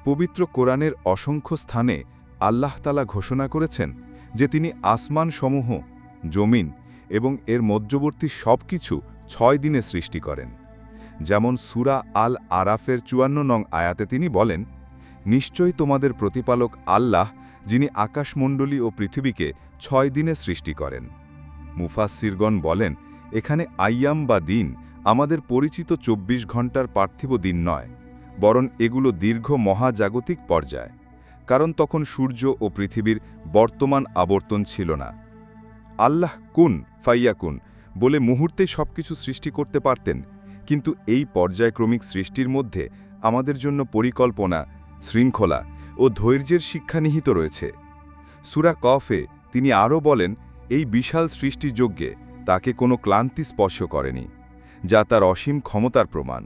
পবিত্র কোরআনের অসংখ্য স্থানে আল্লাহ তাআলা ঘোষণা করেছেন যে তিনি আসমানসমূহ, জমিন এবং এর মধ্যবর্তী সব কিছু 6 দিনে সৃষ্টি করেন। যেমন সূরা আল আরাফের 54 নং আয়াতে তিনি বলেন, নিশ্চয়ই তোমাদের প্রতিপালক আল্লাহ, যিনি আকাশমণ্ডলী ও পৃথিবীকে 6 দিনে সৃষ্টি করেন। মুফাসসিরগণ বলেন, এখানে আইয়াম বা দিন আমাদের পরিচিত 24 ঘন্টার পার্থিব দিন নয়, বরং এগুলো দীর্ঘ মহাজাগতিক পর্যায়, কারণ তখন সূর্য ও পৃথিবীর বর্তমান আবর্তন ছিল না। আল্লাহ কুন ফাইয়াকুন বলে মুহূর্তে সবকিছু সৃষ্টি করতে পারতেন, কিন্তু এই পর্যায়ক্রমিক সৃষ্টির মধ্যে আমাদের জন্য পরিকল্পনা, শৃঙ্খলা ও ধৈর্যের শিক্ষা নিহিত রয়েছে। সূরা কফে তিনি আরও বলেন, এই বিশাল সৃষ্টিযজ্ঞে তাকে কোনো ক্লান্তি স্পর্শ করেনি, যা তার অসীম ক্ষমতার প্রমাণ।